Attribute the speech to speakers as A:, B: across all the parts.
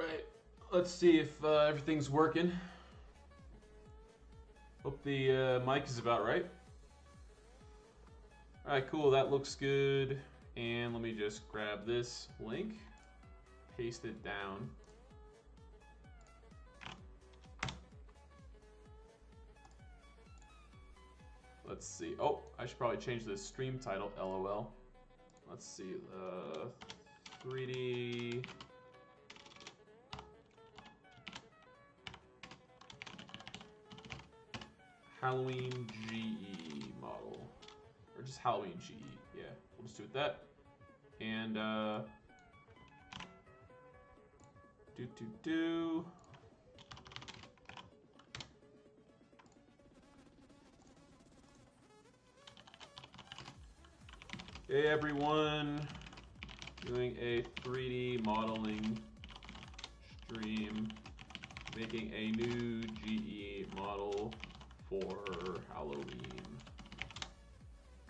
A: Alright, let's see if everything's working. Hope the mic is about right. Alright, cool, that looks good. And let me just grab this link, paste it down. Let's see. Oh, I should probably change the stream title, LOL. Let's see, 3D Halloween GE model. Or just Halloween GE, yeah. We'll just do it that. And, do. Hey everyone, doing a 3D modeling stream, making a new GE model for Halloween.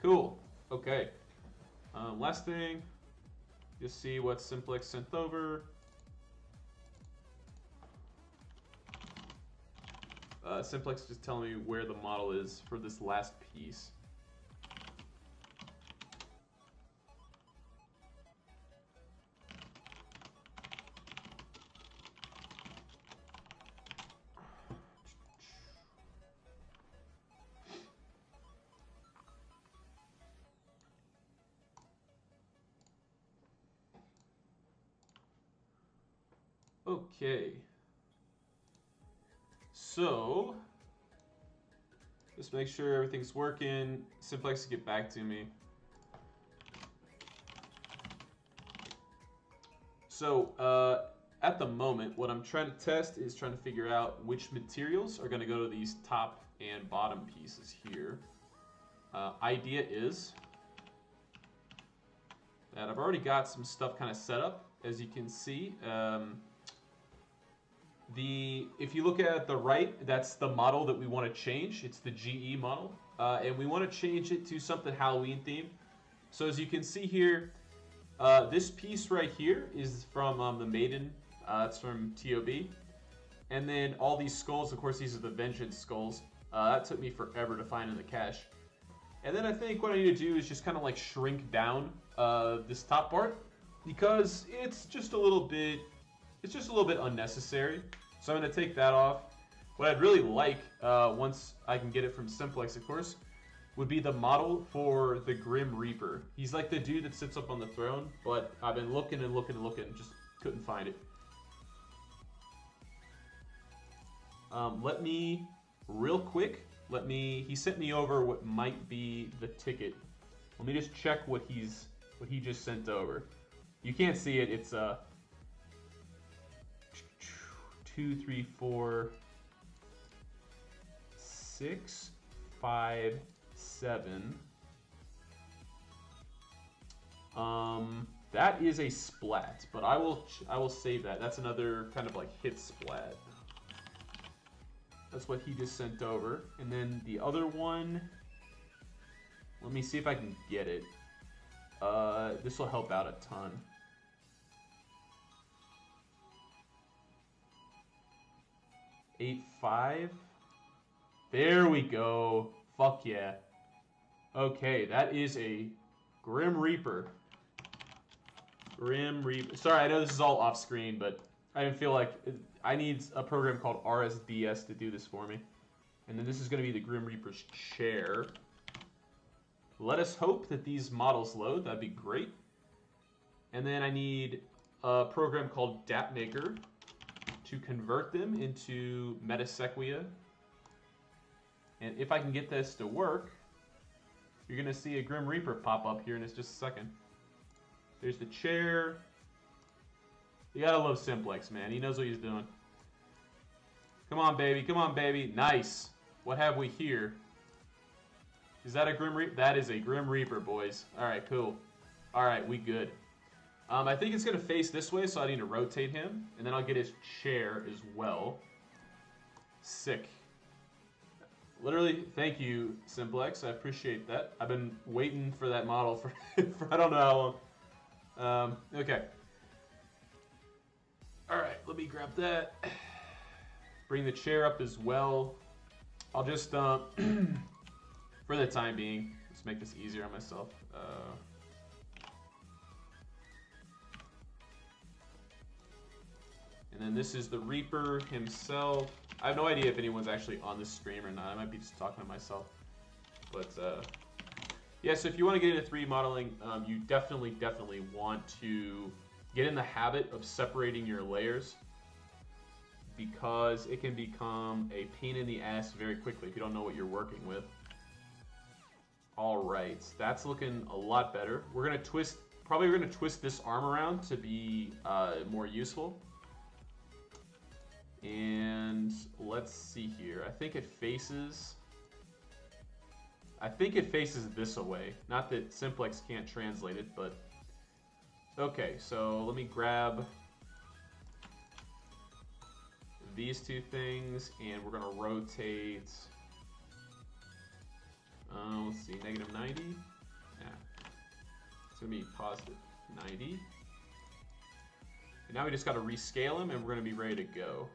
A: Cool, okay. Last thing, just see what Simplex sent over. Simplex just telling me where the model is for this last piece. Okay, so just make sure everything's working. Simplex, get back to me. So at the moment, what I'm trying to test is trying to figure out which materials are going to go to these top and bottom pieces here. Idea is that I've already got some stuff kind of set up, as you can see. If you look at the right, that's the model that we want to change. It's the GE model, and we want to change it to something Halloween themed. So as you can see here, this piece right here is from the Maiden. It's from TOB. And then all these skulls, of course, these are the Vengeance skulls. That took me forever to find in the cache. And then I think what I need to do is just kind of like shrink down this top part, because it's just a little bit unnecessary. So I'm going to take that off. What I'd really like, once I can get it from Simplex, of course, would be the model for the Grim Reaper. He's like the dude that sits up on the throne, but I've been looking and looking and looking, just couldn't find it. He sent me over what might be the ticket. Let me just check what he just sent over. You can't see it, it's 2, 3, 4, 6, 5, 7. That is a splat, but I will save that. That's another kind of like hit splat. That's what he just sent over. And then the other one, let me see if I can get it. This will help out a ton. Eight, 5. There we go. Fuck yeah. Okay, that is a Grim Reaper. Grim Reaper. Sorry, I know this is all off screen, but I didn't feel like I need a program called RSDS to do this for me. And then this is going to be the Grim Reaper's chair. Let us hope that these models load. That'd be great. And then I need a program called DAPmaker to convert them into Metasequia. And if I can get this to work, you're going to see a Grim Reaper pop up here in just a second. There's the chair. You gotta love Simplex, man. He knows what he's doing. Come on, baby. Come on, baby. Nice. What have we here? Is that a Grim Reaper? That is a Grim Reaper, boys. Alright, cool. Alright, we good. I think it's going to face this way, so I need to rotate him. And then I'll get his chair as well. Sick. Literally, thank you, Simplex. I appreciate that. I've been waiting for that model for, for I don't know how long. Okay. Alright, let me grab that. Bring the chair up as well. I'll just, for the time being, let's make this easier on myself. And then this is the Reaper himself. I have no idea if anyone's actually on this stream or not. I might be just talking to myself. But, yeah, so if you want to get into 3D modeling, you definitely want to get in the habit of separating your layers, because it can become a pain in the ass very quickly if you don't know what you're working with. All right, that's looking a lot better. We're gonna probably twist this arm around to be more useful. And let's see here. I think it faces this away. Not that Simplex can't translate it, but okay. So let me grab these two things, and we're gonna rotate. Let's see, negative 90. Yeah, it's gonna be positive 90. And now we just gotta rescale him, and we're gonna be ready to go.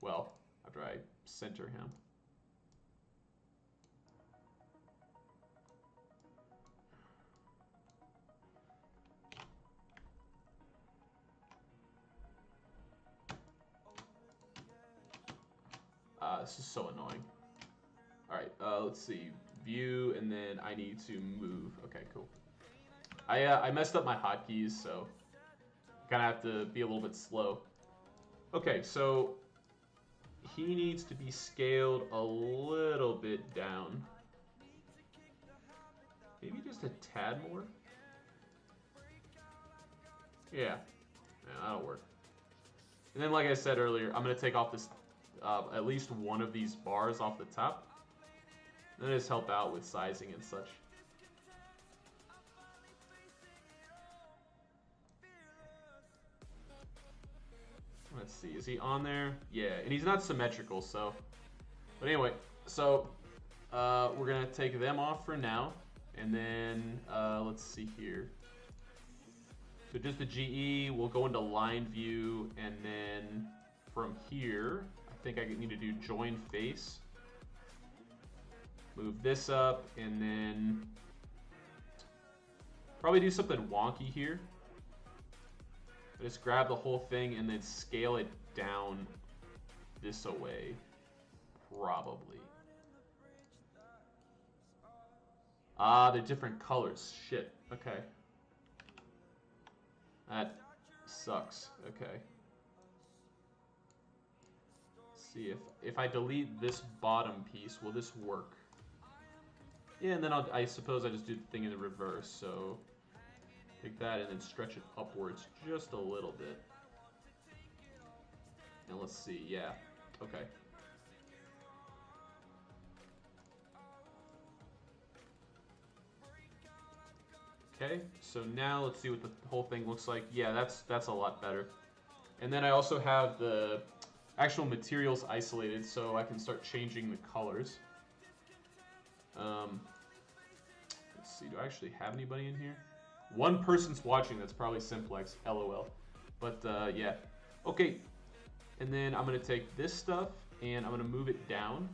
A: Well, after I center him. This is so annoying. Alright, let's see. View, and then I need to move. Okay, cool. I messed up my hotkeys, so I kind of have to be a little bit slow. Okay, so he needs to be scaled a little bit down. Maybe just a tad more? Yeah, that'll work. And then, like I said earlier, I'm going to take off this at least one of these bars off the top. And then just help out with sizing and such. Let's see, is he on there? Yeah, and he's not symmetrical, so. But anyway, so we're gonna take them off for now, and then let's see here. So just the GE, we'll go into line view, and then from here, I think I need to do join face. Move this up, and then probably do something wonky here. Just grab the whole thing and then scale it down this away, probably. Ah, they're different colors. Shit. Okay. That sucks. Okay. Let's see if I delete this bottom piece, will this work? Yeah, and then I suppose I just do the thing in the reverse. So take that and then stretch it upwards just a little bit. And let's see. Yeah. Okay. Okay, so now let's see what the whole thing looks like. Yeah, that's a lot better. And then I also have the actual materials isolated, so I can start changing the colors. Let's see, do I actually have anybody in here? One person's watching, that's probably Simplex, LOL. But yeah, okay. And then I'm gonna take this stuff and I'm gonna move it down.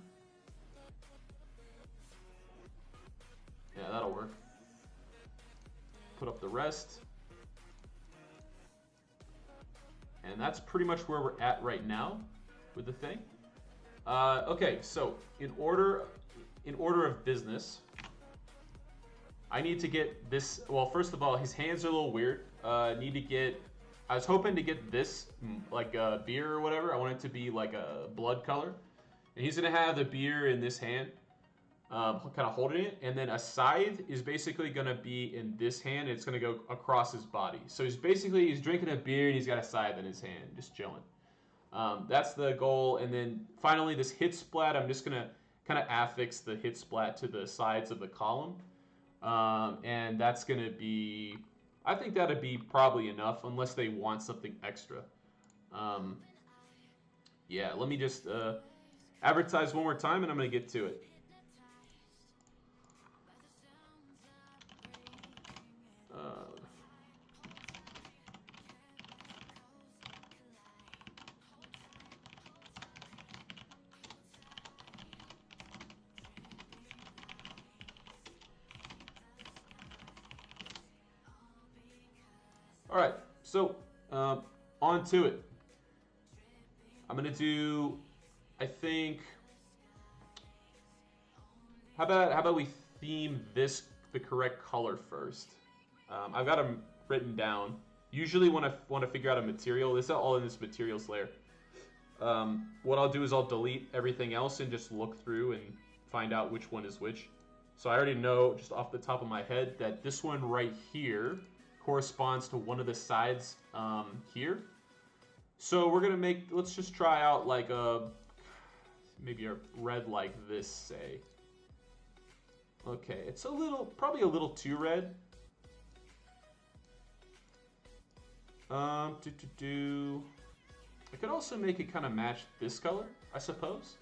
A: Yeah, that'll work. Put up the rest. And that's pretty much where we're at right now with the thing. Okay, so in order of business, I need to get this. Well, first of all, his hands are a little weird. I was hoping to get this like a beer or whatever. I want it to be like a blood color, and he's gonna have the beer in this hand. Kind of holding it, and then a scythe is basically going to be in this hand, and it's going to go across his body. So he's drinking a beer, and he's got a scythe in his hand, just chilling. That's the goal, and then finally this hit splat, I'm just going to kind of affix the hit splat to the sides of the column, and that's going to be, I think that'd be probably enough, unless they want something extra. Yeah, let me just advertise one more time, and I'm going to get to it. All right, so on to it. I'm gonna do, I think. How about we theme this the correct color first? I've got them written down. Usually when I want to figure out a material, this is all in this materials layer. What I'll do is I'll delete everything else and just look through and find out which one is which. So I already know just off the top of my head that this one right here corresponds to one of the sides here. So we're gonna make, let's just try out like maybe a red like this, say. Okay, it's probably a little too red. I could also make it kind of match this color, I suppose,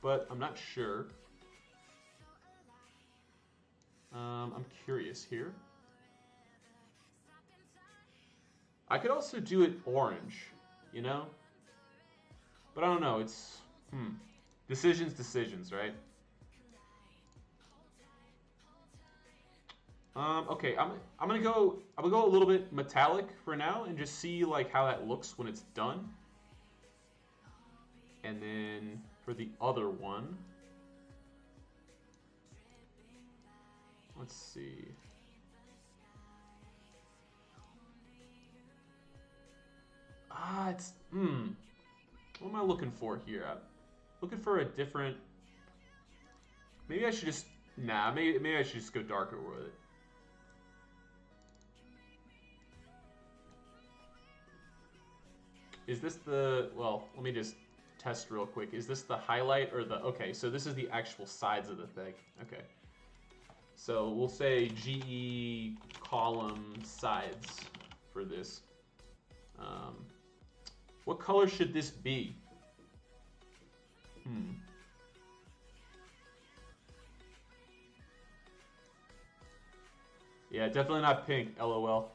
A: but I'm not sure. I'm curious here. I could also do it orange, you know? But I don't know, it's, decisions, right? Okay, I'm gonna go a little bit metallic for now and just see like how that looks when it's done. And then for the other one, let's see. What am I looking for here? I'm looking for a different, maybe I should just, maybe I should just go darker with it. Is this the, well, let me just test real quick. Is this the highlight or the, okay, so this is the actual sides of the thing. Okay. So we'll say GE column sides for this. What color should this be? Yeah, definitely not pink, LOL.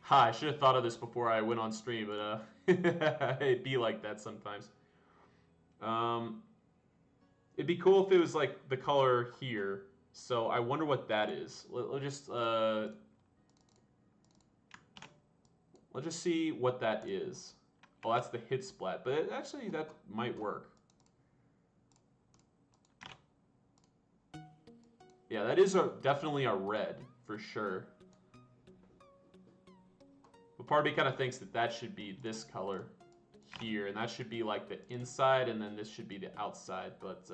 A: Ha, I should have thought of this before I went on stream, but it'd be like that sometimes. It'd be cool if it was like the color here. So I wonder what that is. Let's just see what that is. Oh, that's the hit splat, but actually that might work. Yeah, that is definitely a red for sure. But part of me kind of thinks that should be this color here, and that should be like the inside, and then this should be the outside, but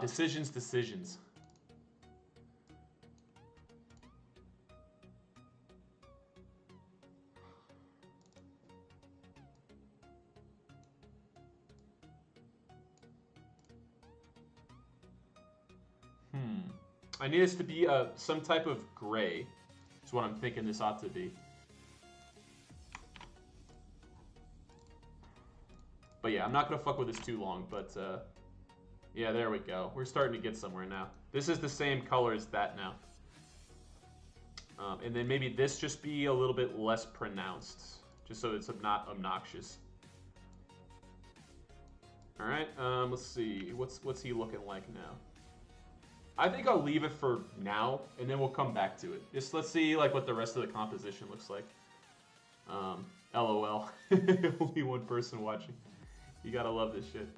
A: decisions. I need this to be some type of gray. Is what I'm thinking this ought to be. But yeah, I'm not gonna fuck with this too long. But yeah, there we go. We're starting to get somewhere now. This is the same color as that now. And then maybe this just be a little bit less pronounced, just so it's not obnoxious. All right. Let's see. What's he looking like now? I think I'll leave it for now, and then we'll come back to it. Just let's see like what the rest of the composition looks like. LOL. Only one person watching. You gotta love this shit.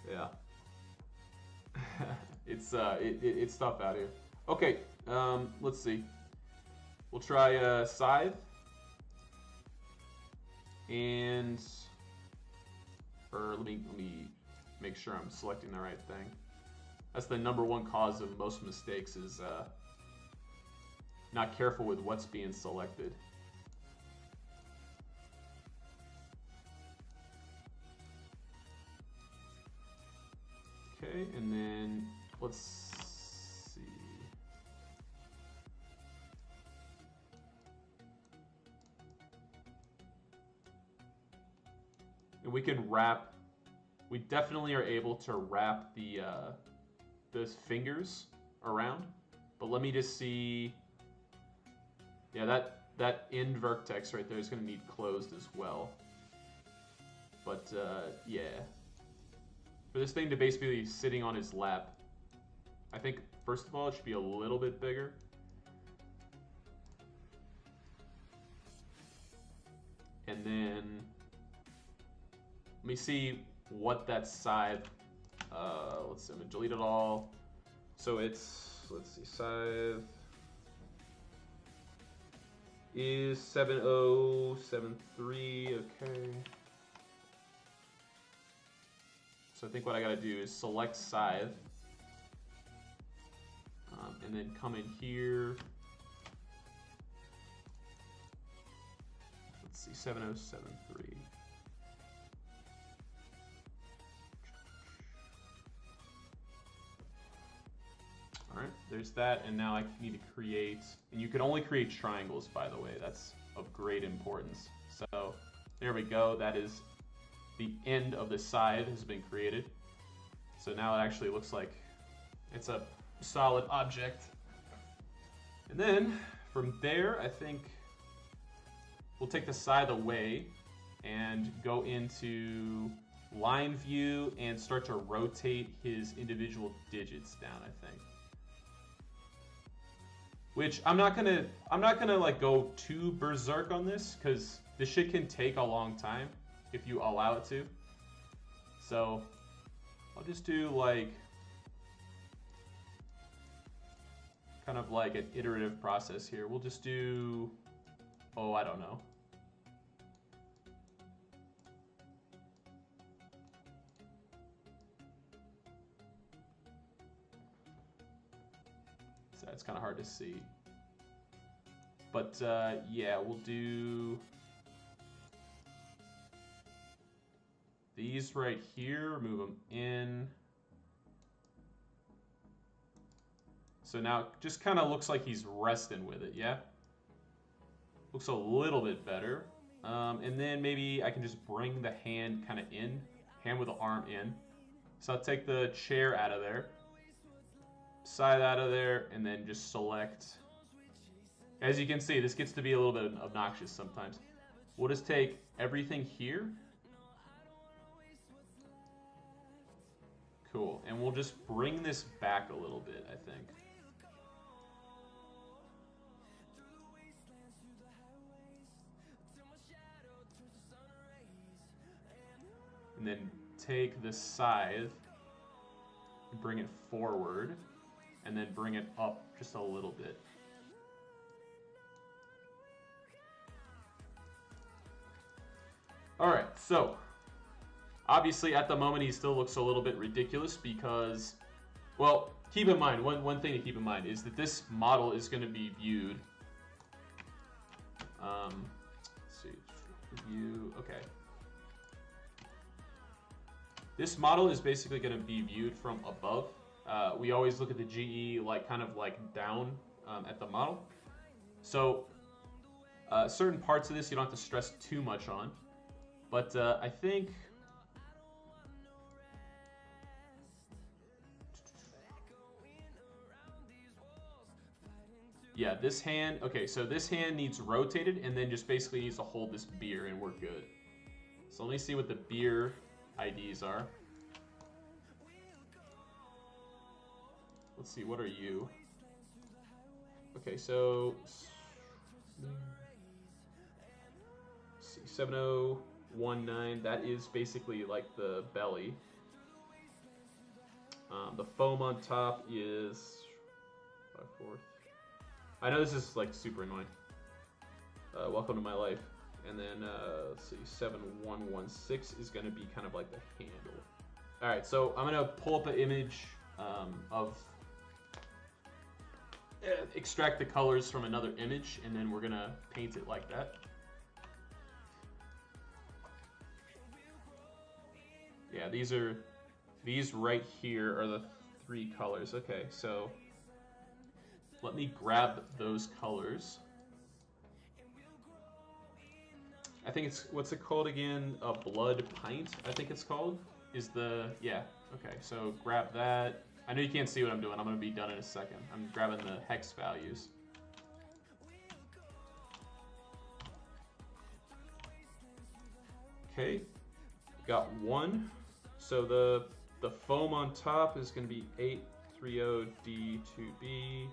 A: Yeah. It's tough out here. Okay. Let's see. We'll try scythe. And let me make sure I'm selecting the right thing. That's the #1 cause of most mistakes is not careful with what's being selected. Okay, and then let's see. And we can wrap. We definitely are able to wrap those fingers around, but let me just see. Yeah, that end vertex right there is going to need closed as well. But yeah, for this thing to basically be sitting on his lap, I think first of all it should be a little bit bigger. And then let me see what that scythe. Let's see, I'm gonna delete it all. So it's, let's see, scythe is 7073. Okay. So I think what I gotta do is select scythe, and then come in here. Let's see, 7073. All right, there's that, and now I need to create, and you can only create triangles, by the way. That's of great importance. So there we go. That is the end of the scythe has been created. So now it actually looks like it's a solid object. And then from there, I think we'll take the scythe away and go into line view and start to rotate his individual digits down, I think. Which I'm not gonna like go too berserk on this, because this shit can take a long time if you allow it to. So I'll just do like kind of like an iterative process here. We'll just do, oh, I don't know. So it's kind of hard to see. But yeah, we'll do these right here, move them in. So now it just kind of looks like he's resting with it, yeah? Looks a little bit better. And then maybe I can just bring the hand kind of in, hand with the arm in. So I'll take the chair out of there, side out of there, and then just select. As you can see, this gets to be a little bit obnoxious sometimes. We'll just take everything here. Cool, and we'll just bring this back a little bit, I think. And then take the scythe and bring it forward, and then bring it up just a little bit. All right, so obviously at the moment he still looks a little bit ridiculous because, well, keep in mind, one thing to keep in mind is that this model is going to be viewed. Let's see, view, okay. This model is basically going to be viewed from above. We always look at the GE like kind of like down at the model. So certain parts of this you don't have to stress too much on. But I think yeah, this hand, okay, so this hand needs rotated and then just basically needs to hold this beer and we're good. So let me see what the beer IDs are. Let's see, what are you? Okay, so 7019, that is basically like the belly. The foam on top is 5/4. I know this is like super annoying. Welcome to my life. And then let's see, 7116 is going to be kind of like the handle. All right, so I'm going to pull up an image of extract the colors from another image, and then we're going to paint it like that. Yeah, these right here are the 3 colors. Okay, so let me grab those colors. I think it's, what's it called again? A blood pint, I think it's called. Is the, yeah, okay, so grab that. I know you can't see what I'm doing. I'm gonna be done in a second. I'm grabbing the hex values. Okay, Got 1. So the foam on top is going to be 830D2B.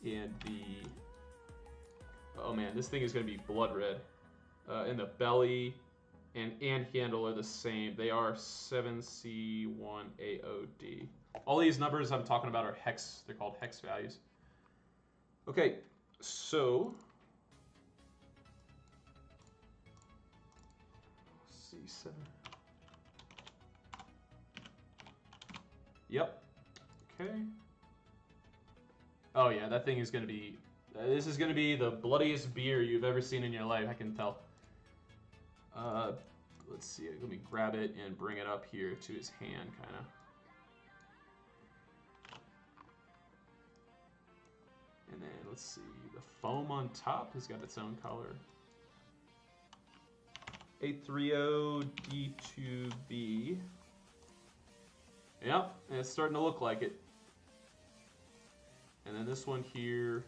A: And the... Oh man, this thing is going to be blood red. And the belly and handle are the same. They are 7C1AOD. All these numbers I'm talking about are hex. They're called hex values. Okay, so... C7. Yep. Okay. Oh yeah, that thing is going to be... this is going to be the bloodiest beer you've ever seen in your life, I can tell. Let's see, let me grab it and bring it up here to his hand, kind of. And then, let's see, the foam on top has got its own color. 830D2B. Yep, and it's starting to look like it. And then this one here.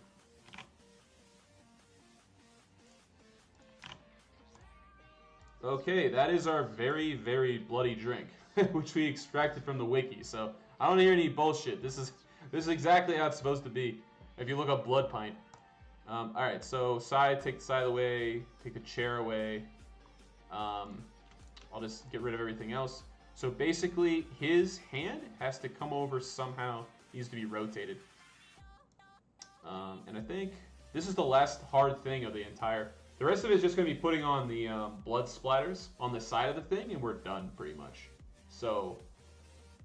A: Okay, that is our very, very bloody drink, which we extracted from the wiki. So I don't hear any bullshit. This is exactly how it's supposed to be. If you look up blood pint. All right, so side, take the side away, take the chair away. I'll just get rid of everything else. So basically, his hand has to come over somehow. Needs to be rotated. And I think this is the last hard thing of the entire... The rest of it is just going to be putting on the blood splatters on the side of the thing, and we're done pretty much. So,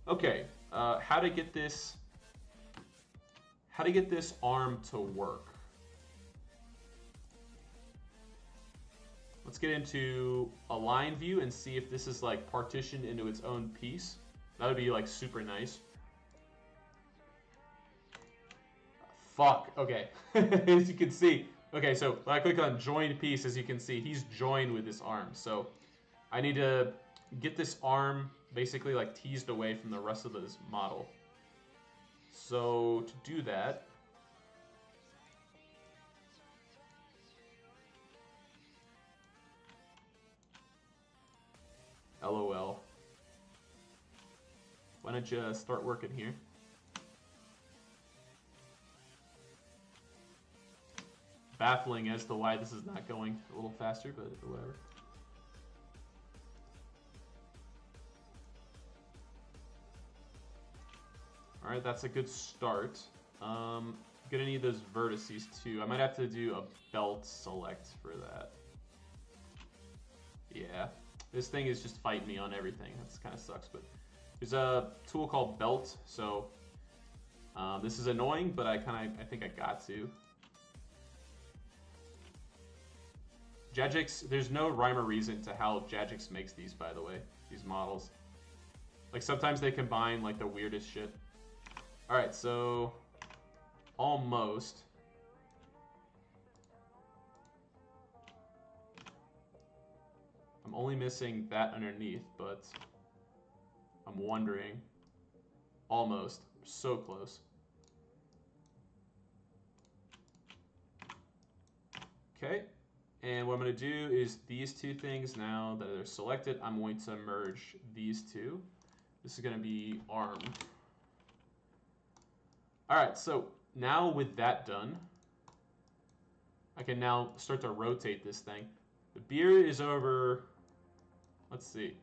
A: okay, how to get this arm to work? Let's get into align view and see if this is like partitioned into its own piece. That would be like super nice. Fuck, okay. As you can see, okay, so when I click on joined piece, as you can see, he's joined with this arm. So I need to get this arm basically like teased away from the rest of this model. So to do that, LOL. Why don't you start working here? Baffling as to why this is not going a little faster, but whatever. Alright, that's a good start. Gonna need those vertices too. I might have to do a belt select for that. Yeah. This thing is just fighting me on everything. That kind of sucks, but there's a tool called belt, so this is annoying, but I think I got to. Jagex, there's no rhyme or reason to how Jagex makes these, by the way, these models. Like sometimes they combine like the weirdest shit. All right, so almost. I'm only missing that underneath, but I'm wondering. Almost. So close. Okay. And what I'm going to do is these two things, now that they're selected, I'm going to merge these two. This is going to be arm. All right, so now with that done, I can now start to rotate this thing. The beard is over... Let's see.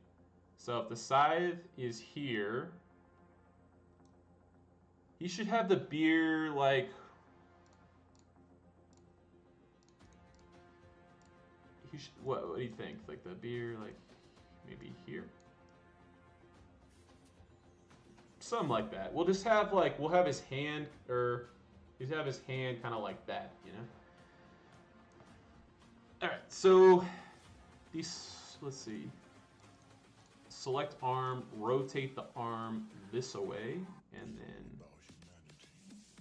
A: So if the scythe is here, he should have the beer like... He should, what do you think? Like the beer like maybe here? Something like that. We'll just have like, we'll have his hand, or he's have his hand kind of like that, you know? Alright, so these, let's see. Select arm, rotate the arm this away, and then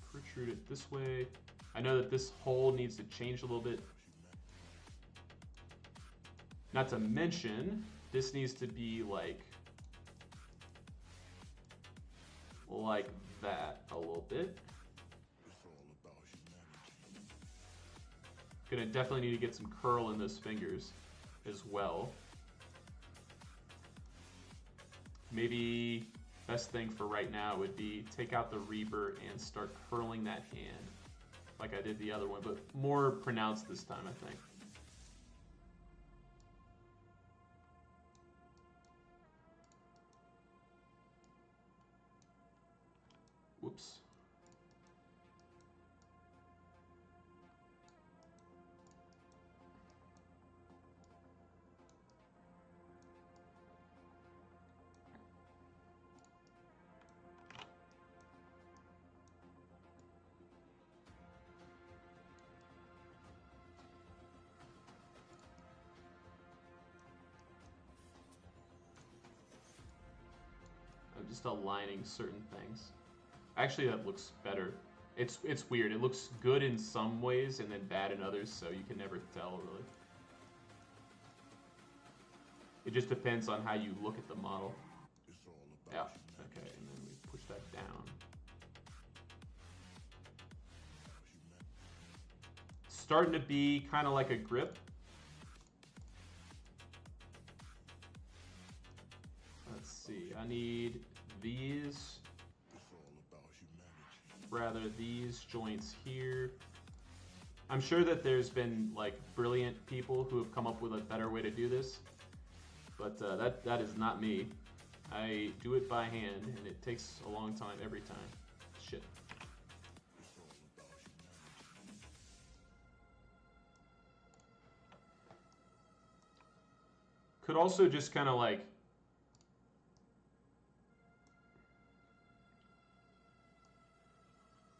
A: protrude it this way. I know that this hole needs to change a little bit. Not to mention, this needs to be like that a little bit. Gonna definitely need to get some curl in those fingers. as well. Maybe best thing for right now would be take out the Reaper and start curling that hand like I did the other one, but more pronounced this time, I think. Whoops. I'm just aligning certain things. Actually, that looks better. It's weird. It looks good in some ways and then bad in others, so you can never tell, really. It just depends on how you look at the model. Yeah, okay, and then we push that down. Starting to be kind of like a grip. Let's see, I need these. Rather these joints here. I'm sure that there's been like brilliant people who have come up with a better way to do this, but that is not me. I do it by hand and it takes a long time every time. Shit. Could also just kind of like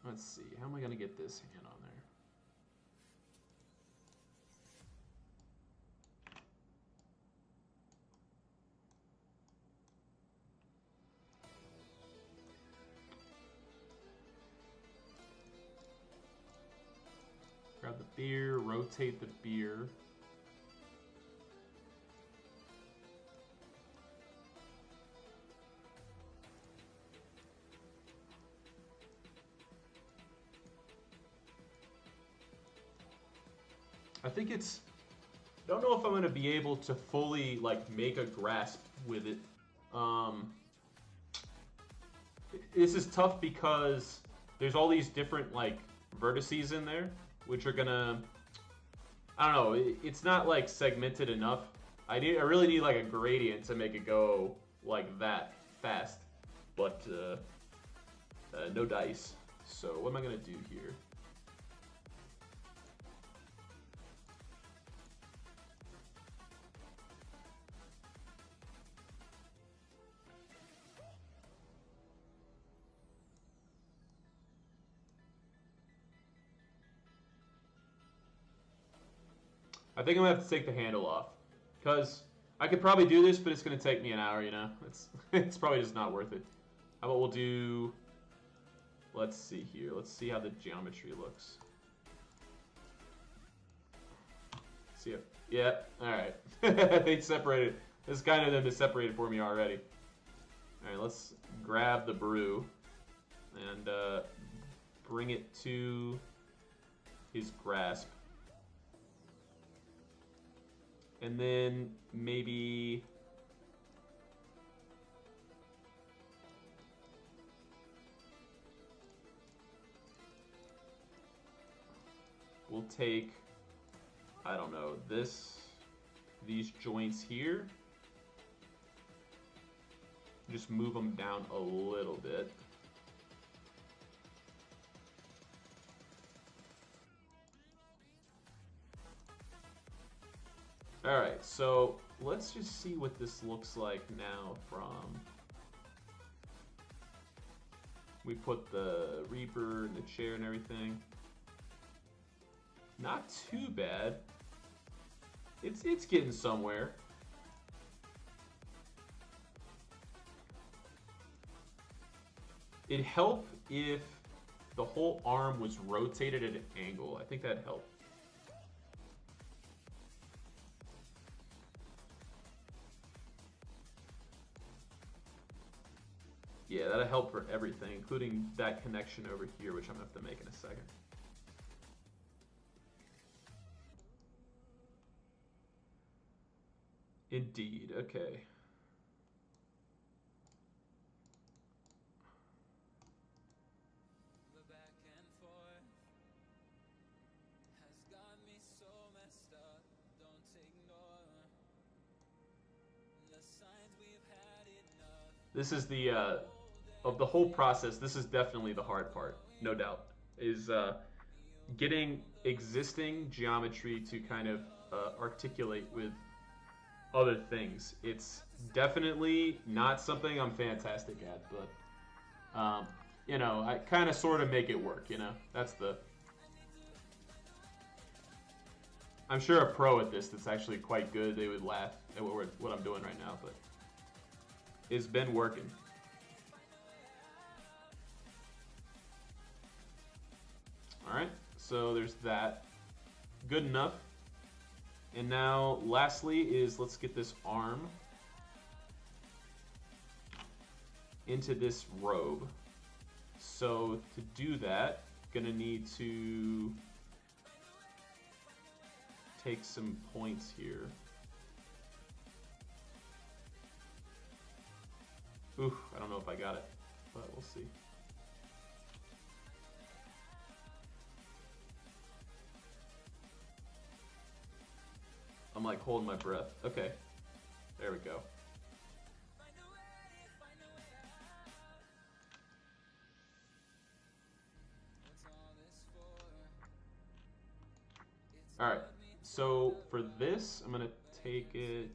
A: let's see, how am I going to get this hand on there? Grab the beer, rotate the beer. I think it's, I don't know if I'm going to be able to fully like make a grasp with it. This is tough because there's all these different like vertices in there, which are gonna, I don't know, it's not like segmented enough. I really need like a gradient to make it go like that fast, but no dice. So what am I gonna do here? I think I'm gonna have to take the handle off, because I could probably do this, but it's gonna take me an hour, you know? It's probably just not worth it. How about we'll do, let's see here, let's see how the geometry looks. See it? Yeah, alright. They separated. This kind of them is separated for me already. Alright, let's grab the brew and bring it to his grasp. And then maybe we'll take, I don't know, these joints here, just move them down a little bit. Alright, so let's just see what this looks like now from... We put the Reaper in the chair and everything. Not too bad. It's getting somewhere. It'd help if the whole arm was rotated at an angle. I think that'd help. Yeah, that'll help for everything, including that connection over here, which I'm going to have to make in a second. Indeed. Okay. This is the of the whole process. This is definitely the hard part, no doubt. Is getting existing geometry to kind of articulate with other things. It's definitely not something I'm fantastic at, but you know, I kind of sort of make it work. You know, that's the. I'm sure a pro at this that's actually quite good. They would laugh at what I'm doing right now, but it's been working. All right, so there's that. Good enough. And now, lastly, is let's get this arm into this robe. So to do that, gonna need to take some points here. Ooh, I don't know if I got it, but we'll see. I'm like holding my breath. Okay, there we go. All right, so for this, I'm gonna take it.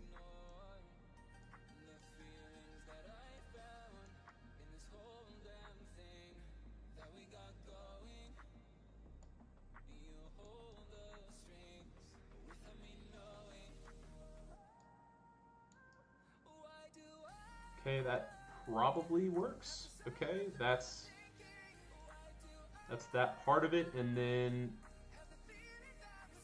A: Okay, that probably works. Okay, that's that part of it, and then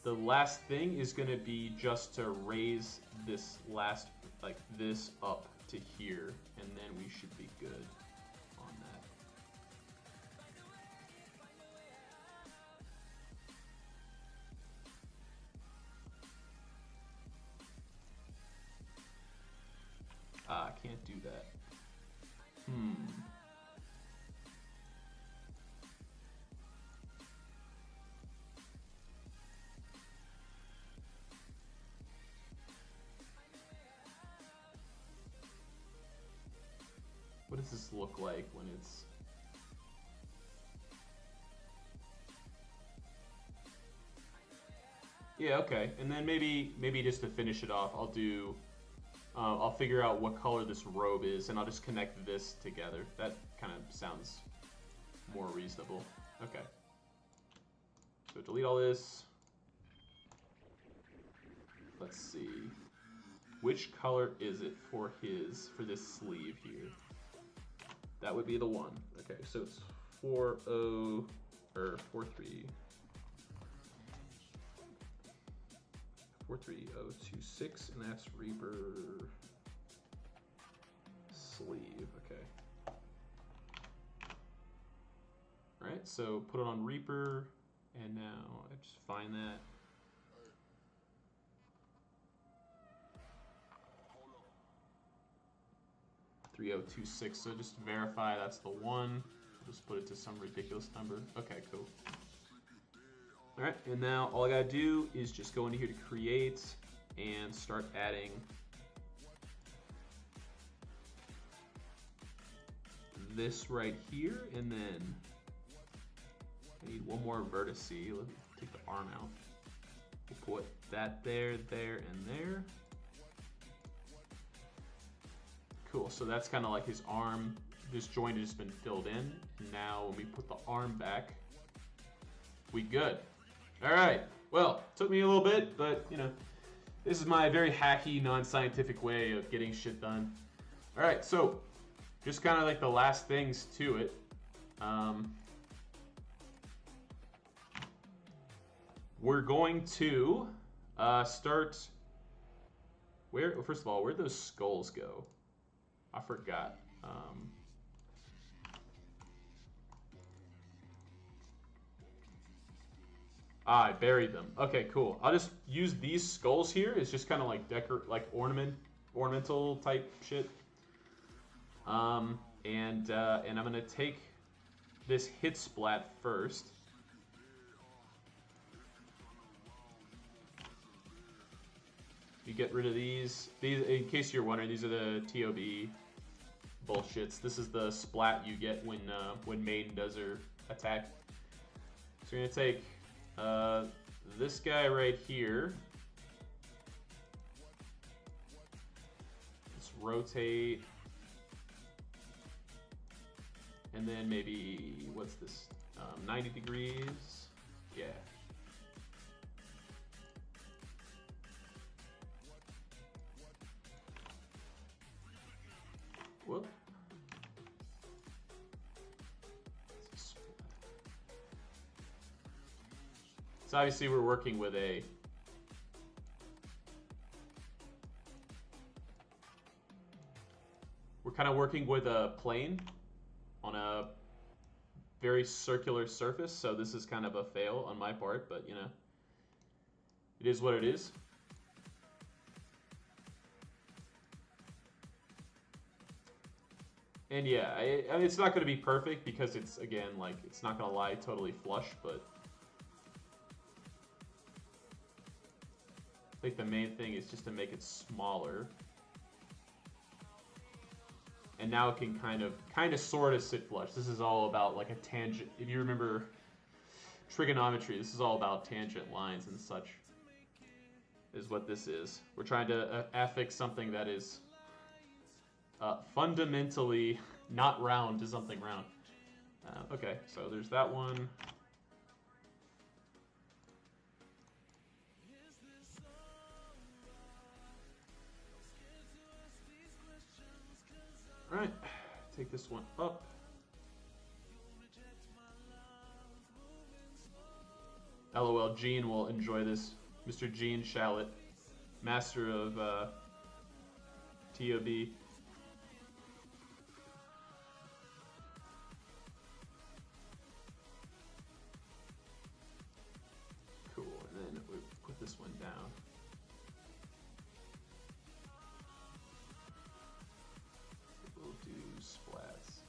A: the last thing is going to be just to raise this last, like this up to here, and then we should be good on that. I can't do that. What does this look like when it's... Yeah, okay. And then maybe just to finish it off, I'll do... I'll figure out what color this robe is, and I'll just connect this together. That kind of sounds more reasonable. Okay. So delete all this. Let's see. Which color is it for this sleeve here? That would be the one. Okay, so it's 40 or 43. 43026, and that's Reaper sleeve. Okay. All right, so put it on Reaper, and now I just find that. .3026, so just to verify that's the one. Just put it to some ridiculous number. Okay, cool. All right, and now all I gotta do is just go into here to create and start adding this right here, and then I need one more vertex. Let me take the arm out. We'll put that there, there, and there. Cool, so that's kind of like his arm. This joint has been filled in. Now when we put the arm back, we good. All right, well, took me a little bit, but you know, this is my very hacky, non-scientific way of getting shit done. All right, so just kind of like the last things to it. We're going to start, well, first of all, where'd those skulls go? I forgot. Ah, I buried them. Okay, cool. I'll just use these skulls here. It's just kind of like ornamental type shit. And I'm gonna take this hit splat first. You get rid of these. These, in case you're wondering, these are the TOB bullshits. This is the splat you get when Maiden does her attack. So we're gonna take this guy right here. Let's rotate. And then maybe, what's this? 90 degrees. Yeah. Whoop. So obviously we're working with a plane on a very circular surface, so this is kind of a fail on my part, but you know, it is what it is. And yeah, I mean, it's not going to be perfect because it's, again, like, it's not going to lie totally flush, but I think the main thing is just to make it smaller. And now it can kind of sort of sit flush. This is all about like a tangent. If you remember trigonometry, this is all about tangent lines and such, is what this is. We're trying to affix something that is fundamentally not round to something round. Okay, so there's that one. Alright, take this one up. LOL, Gene will enjoy this. Mr. Gene Shalit, master of TOB. Cool, and then we put this one down. We'll do splats.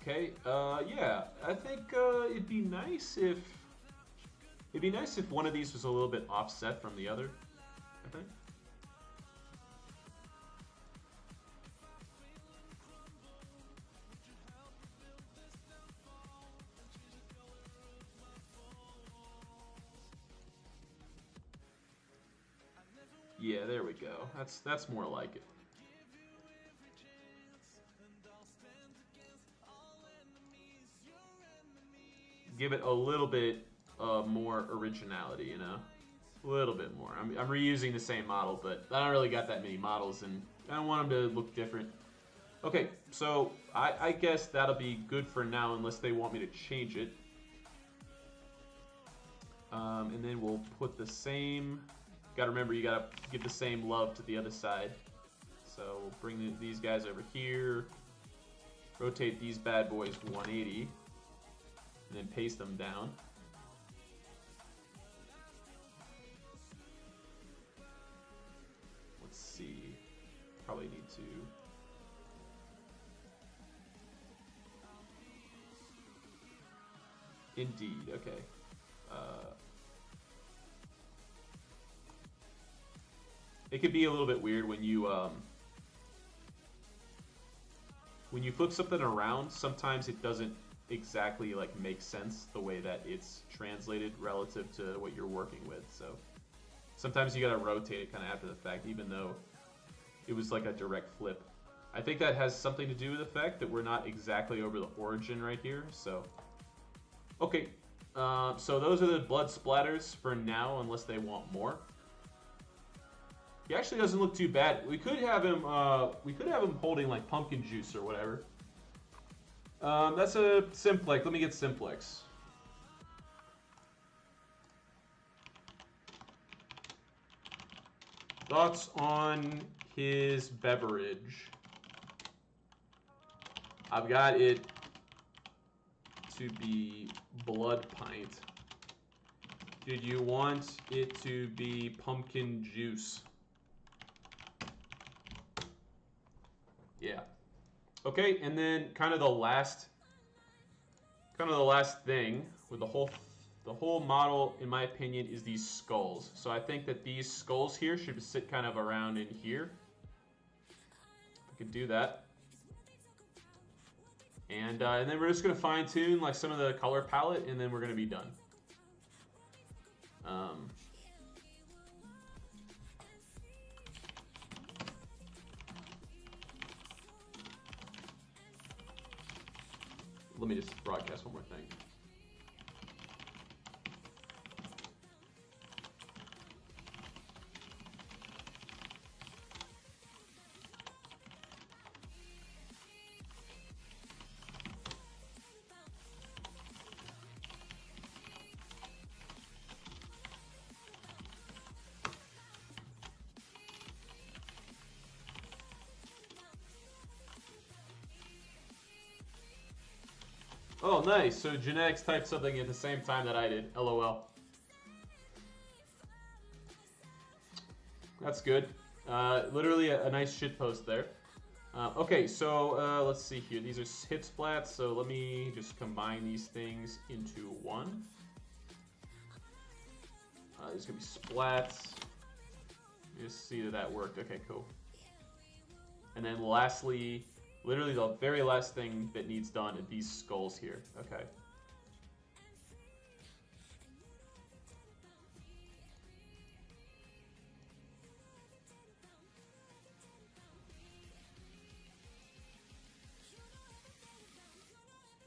A: Okay, yeah, I think it'd be nice if one of these was a little bit offset from the other, I think. Yeah, there we go. That's more like it. Give it a little bit more originality, you know? A little bit more. I'm reusing the same model, but I don't really got that many models, and I don't want them to look different. Okay, so I guess that'll be good for now, unless they want me to change it. And then we'll put the same... Gotta remember, you gotta give the same love to the other side. So we'll bring these guys over here. Rotate these bad boys 180. And then paste them down. Let's see. Probably need to... Indeed, okay. It could be a little bit weird when you flip something around. Sometimes it doesn't exactly like make sense the way that it's translated relative to what you're working with. So sometimes you gotta rotate it kind of after the fact, even though it was like a direct flip. I think that has something to do with the fact that we're not exactly over the origin right here. So okay, so those are the blood splatters for now, unless they want more. He actually doesn't look too bad. We could have him holding like pumpkin juice or whatever. That's a Simplex. Let me get Simplex. Thoughts on his beverage. I've got it to be blood pint. Did you want it to be pumpkin juice? Yeah. Okay, and then kind of the last thing with the whole model, in my opinion, is these skulls. So I think that these skulls here should sit kind of around in here. I could do that. And then we're just going to fine tune like some of the color palette, and then we're going to be done. Let me just broadcast one more thing. Oh, nice. So Genetics typed something at the same time that I did. LOL. That's good. Literally a nice shitpost there. Okay, so let's see here. These are hit splats, so let me just combine these things into one. These are going to be splats. Just see that worked. Okay, cool. And then lastly, literally the very last thing that needs done are these skulls here. Okay.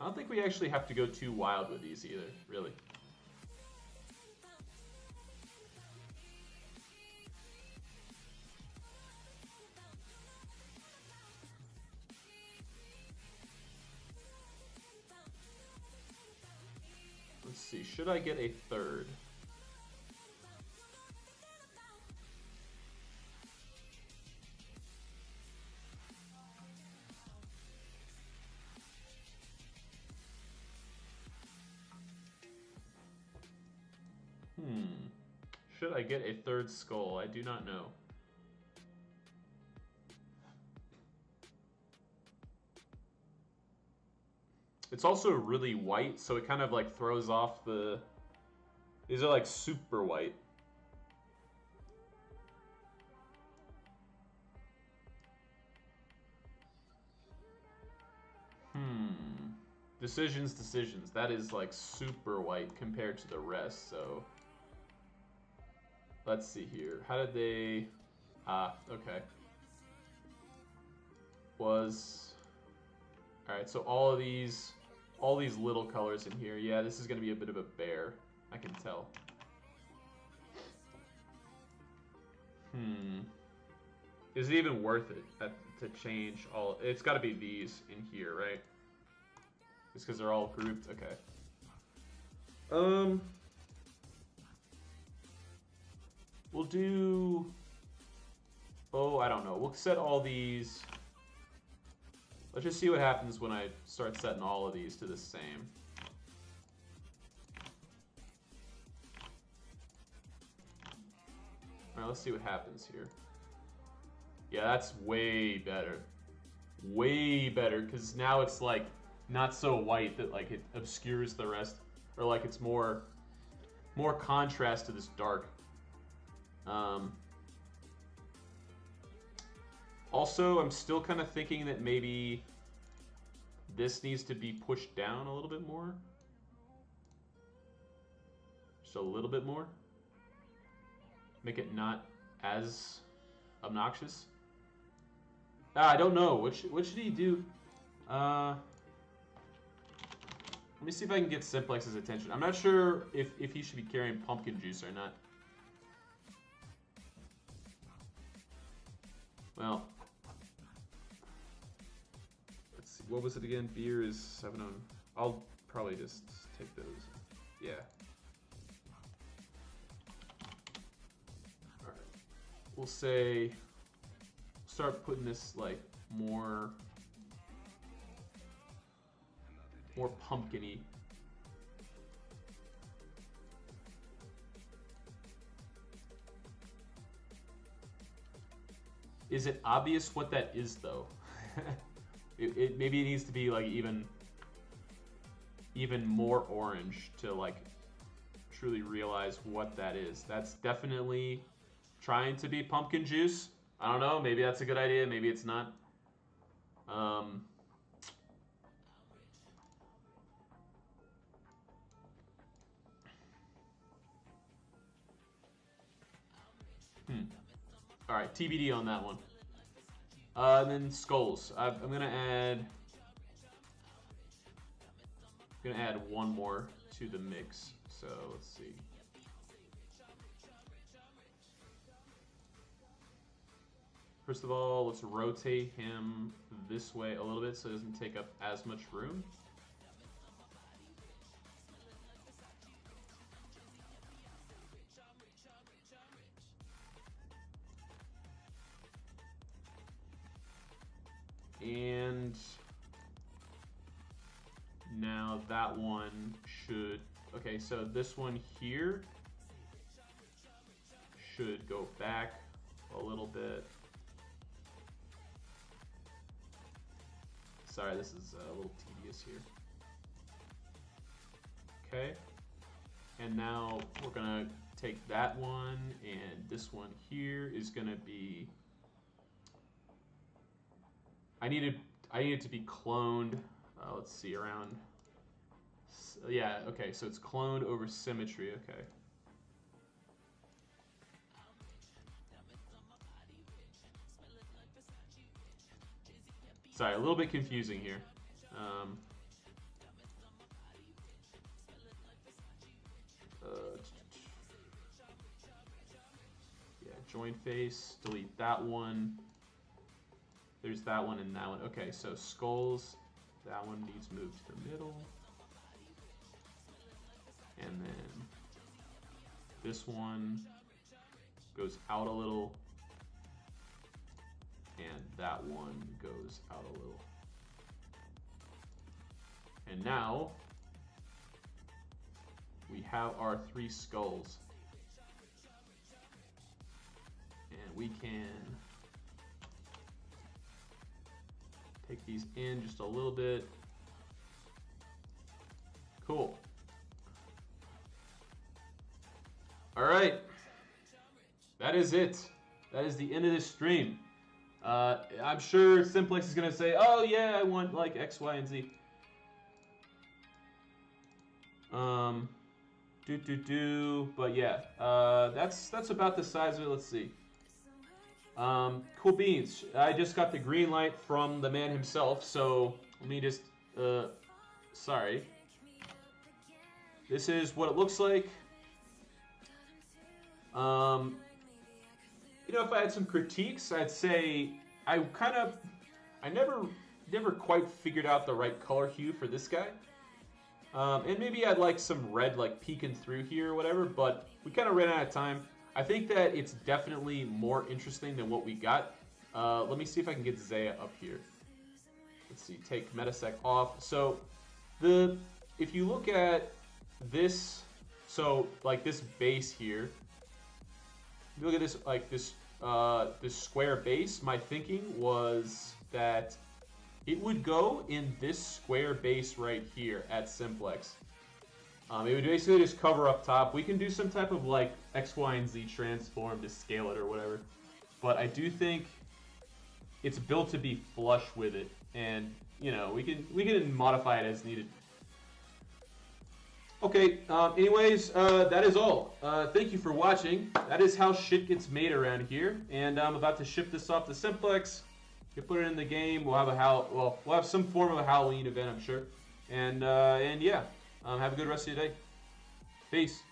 A: I don't think we actually have to go too wild with these either, really. Let's see, should I get a third? Should I get a third skull? I do not know. It's also really white, so it kind of like throws off the... These are like super white. Decisions. That is like super white compared to the rest, so... Let's see here. How did they... okay. Alright, so all these little colors in here. Yeah, this is going to be a bit of a bear. I can tell. Is it even worth it to change all... It's got to be these in here, right? Just because they're all grouped? Okay. We'll do... Oh, I don't know. We'll set all these... Let's just see what happens when I start setting all of these to the same. Alright, let's see what happens here. Yeah, that's way better. Way better, because now it's like not so white that like it obscures the rest, or like it's more contrast to this dark. Also, I'm still kind of thinking that maybe this needs to be pushed down a little bit more. Just a little bit more. Make it not as obnoxious. I don't know. What should he do? Let me see if I can get Simplex's attention. I'm not sure if he should be carrying pumpkin juice or not. Well, let's see. What was it again? Beer is 7 on. I'll probably just take those. Yeah. All right. We'll say start putting this like more pumpkin-y. Is it obvious what that is though? Maybe it needs to be like even more orange to like truly realize what that is. That's definitely trying to be pumpkin juice. I don't know, maybe that's a good idea, maybe it's not. Alright, TBD on that one. And then skulls. I'm gonna add one more to the mix. So let's see. First of all, let's rotate him this way a little bit so it doesn't take up as much room. And now that one should, okay, so this one here should go back a little bit. Sorry, this is a little tedious here. Okay, and now we're gonna take that one, and this one here is gonna be, I need it to be cloned. Let's see, around, yeah, okay, so it's cloned over symmetry, okay. Sorry, a little bit confusing here. Yeah, join face, delete that one. There's that one and that one. Okay, so skulls, that one needs moved to the middle. And then this one goes out a little. And that one goes out a little. And now we have our 3 skulls. And we can take these in just a little bit. Cool. All right. That is it. That is the end of this stream. I'm sure Simplex is going to say, oh yeah, I want like X, Y, and Z. But yeah, that's about the size of it. Let's see. Cool beans. I just got the green light from the man himself, so let me just, sorry. This is what it looks like. You know, if I had some critiques, I'd say I never quite figured out the right color hue for this guy. And maybe I'd like some red like peeking through here or whatever, but we kind of ran out of time. I think that it's definitely more interesting than what we got. Let me see if I can get Zaya up here. Let's see, take Metasec off. So if you look at this, so like this base here, if you look at this, like this square base, my thinking was that it would go in this square base right here at Simplex. It would basically just cover up top. We can do some type of like X, Y, and Z transform to scale it or whatever. But I do think it's built to be flush with it, and you know we can modify it as needed. Okay. Anyways, that is all. Thank you for watching. That is how shit gets made around here, and I'm about to ship this off to Simplex. You put it in the game. We'll have some form of a Halloween event, I'm sure. And yeah. Have a good rest of your day. Peace.